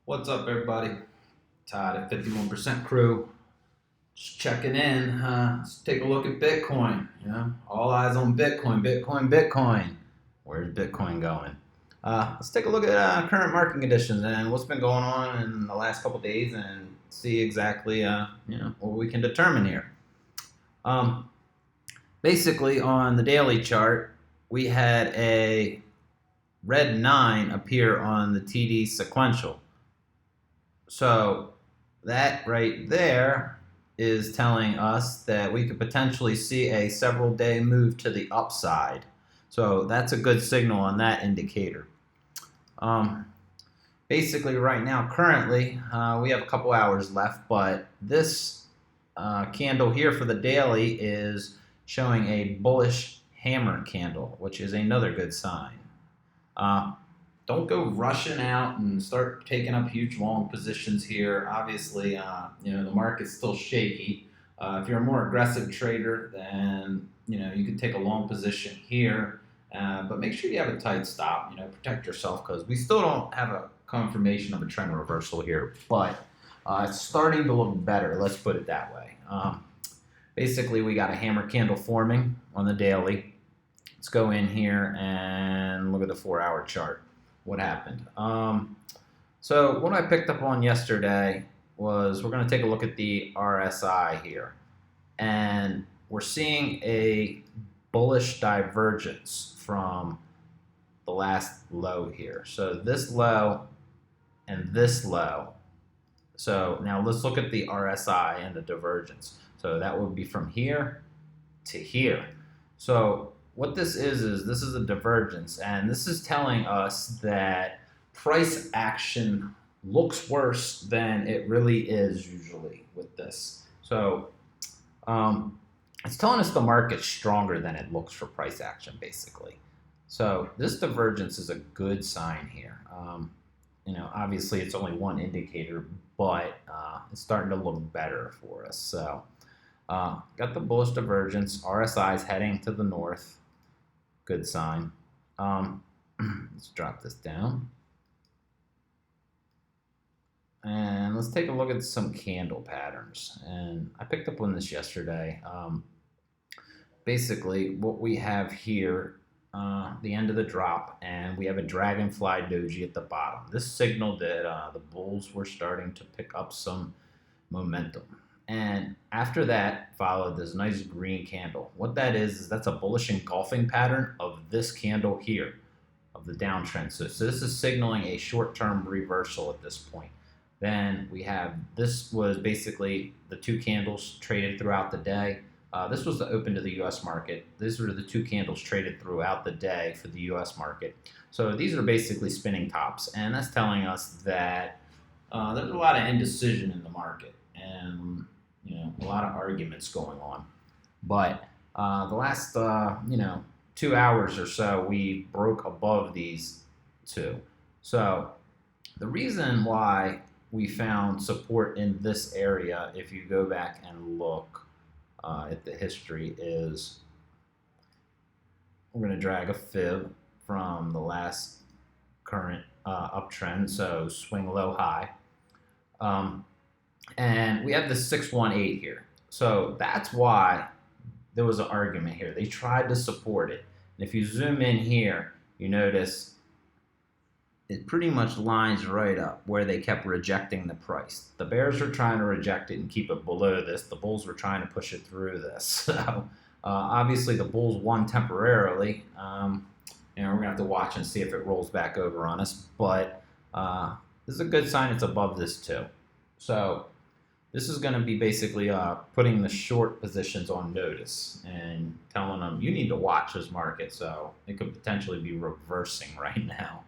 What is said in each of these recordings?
What's up, everybody? Todd at 51% Crew. Just checking in. Let's take a look at Bitcoin. All eyes on Bitcoin, Bitcoin, Bitcoin. Where's Bitcoin going? Let's take a look at current market conditions and what's been going on in the last couple days and see exactly what we can determine here. Basically, on the daily chart, we had a red 9 appear on the TD sequential. So that right there is telling us that we could potentially see a several day move to the upside. So that's a good signal on that indicator. Basically right now, currently, we have a couple hours left, but this candle here for the daily is showing a bullish hammer candle, which is another good sign. Don't go rushing out and start taking up huge long positions here. Obviously, the market's still shaky. If you're a more aggressive trader, then you can take a long position here, but make sure you have a tight stop. Protect yourself because we still don't have a confirmation of a trend reversal here, but it's starting to look better. Let's put it that way. Basically, we got a hammer candle forming on the daily. Let's go in here and look at the 4-hour chart. What happened? So what I picked up on yesterday was we're going to take a look at the RSI here. And we're seeing a bullish divergence from the last low here. So this low and this low. So now let's look at the RSI and the divergence. So that would be from here to here. So what this is this is a divergence, and this is telling us that price action looks worse than it really is usually with this. So it's telling us the market's stronger than it looks for price action, basically. So this divergence is a good sign here. Obviously it's only one indicator, but it's starting to look better for us. So got the bullish divergence. RSI is heading to the north. Good sign. Let's drop this down. And let's take a look at some candle patterns. And I picked up on this yesterday. Basically, what we have here, the end of the drop, and we have a dragonfly doji at the bottom. This signaled that the bulls were starting to pick up some momentum. And after that followed this nice green candle. What that is that's a bullish engulfing pattern of this candle here, of the downtrend. So this is signaling a short-term reversal at this point. Then we have, this was basically the two candles traded throughout the day. This was the open to the US market. These were the two candles traded throughout the day for the US market. So these are basically spinning tops, and that's telling us that there's a lot of indecision in the market. And a lot of arguments going on. But the last, 2 hours or so, we broke above these two. So the reason why we found support in this area, if you go back and look at the history, is we're going to drag a fib from the last current uptrend, so swing low high. And we have the 618 here. So that's why there was an argument here. They tried to support it. And if you zoom in here, you notice it pretty much lines right up where they kept rejecting the price. The bears were trying to reject it and keep it below this. The bulls were trying to push it through this. So obviously the bulls won temporarily. We're going to have to watch and see if it rolls back over on us. But this is a good sign it's above this too. So this is going to be basically putting the short positions on notice and telling them you need to watch this market. So it could potentially be reversing right now.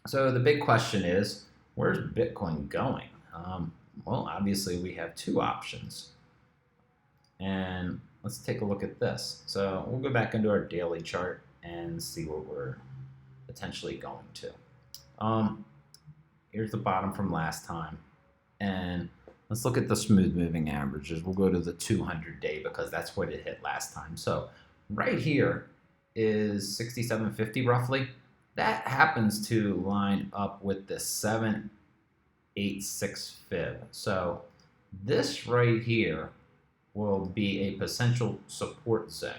So the big question is, where's Bitcoin going? Well, obviously we have two options. And let's take a look at this. So we'll go back into our daily chart and see what we're potentially going to. Here's the bottom from last time. And let's look at the smooth moving averages. We'll go to the 200-day because that's what it hit last time. So right here is 67.50 roughly. that happens to line up with the 786 fib. So this right here will be a potential support zone.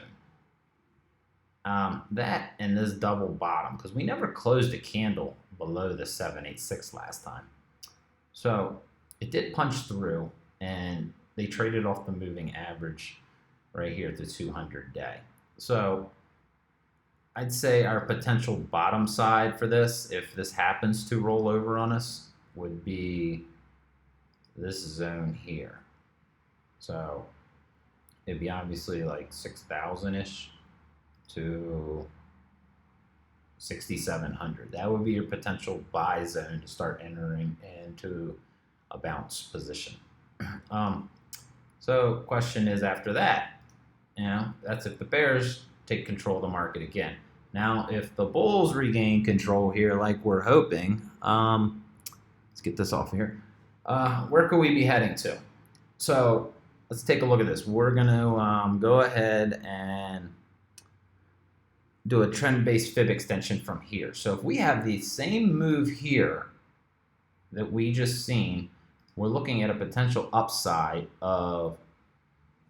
That and this double bottom, because we never closed a candle below the 786 last time. So it did punch through, and they traded off the moving average right here at the 200 day. So I'd say our potential bottom side for this, if this happens to roll over on us, would be this zone here. So it'd be obviously like 6,000-ish to 6,700. That would be your potential buy zone to start entering into a bounce position. So question is, after that, that's if the bears take control of the market again. Now, if the bulls regain control here, like we're hoping, let's get this off here. Where could we be heading to? So let's take a look at this. We're going to go ahead and do a trend-based fib extension from here. So if we have the same move here that we just seen, we're looking at a potential upside of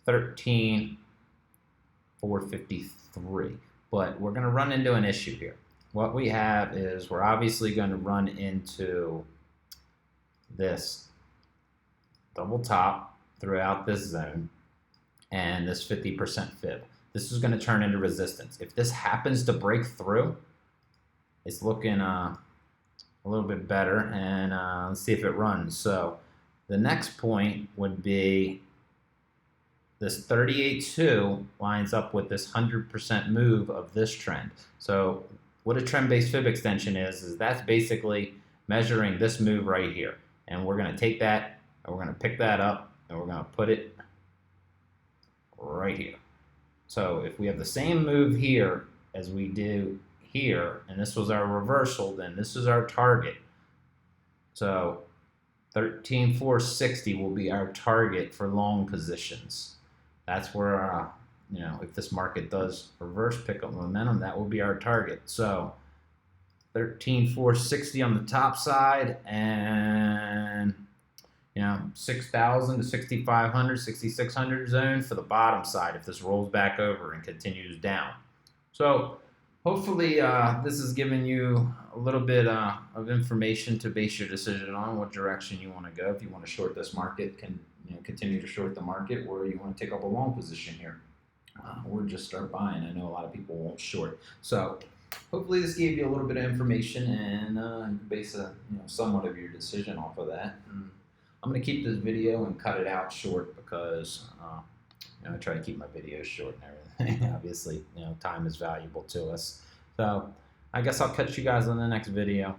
13,453. But we're going to run into an issue here. What we have is we're obviously going to run into this double top throughout this zone and this 50% fib. This is going to turn into resistance. If this happens to break through, it's looking a little bit better, and let's see if it runs. So the next point would be this 38.2 lines up with this 100% move of this trend. So what a trend-based fib extension is that's basically measuring this move right here. And we're going to take that, and we're going to pick that up, and we're going to put it right here. So if we have the same move here as we do here, and this was our reversal, then this is our target. So 13,460 will be our target for long positions. That's where, if this market does reverse pick up momentum, that will be our target. So 13,460 on the top side, and 6,000 to 6,500, 6,600 zone for the bottom side if this rolls back over and continues down. So hopefully this has given you a little bit of information to base your decision on what direction you want to go. If you want to short this market, continue to short the market, or you want to take up a long position here, or just start buying. I know a lot of people won't short. So hopefully this gave you a little bit of information, and base somewhat of your decision off of that. I'm going to keep this video and cut it out short because I try to keep my videos short and everything. Obviously, time is valuable to us. So I guess I'll catch you guys on the next video.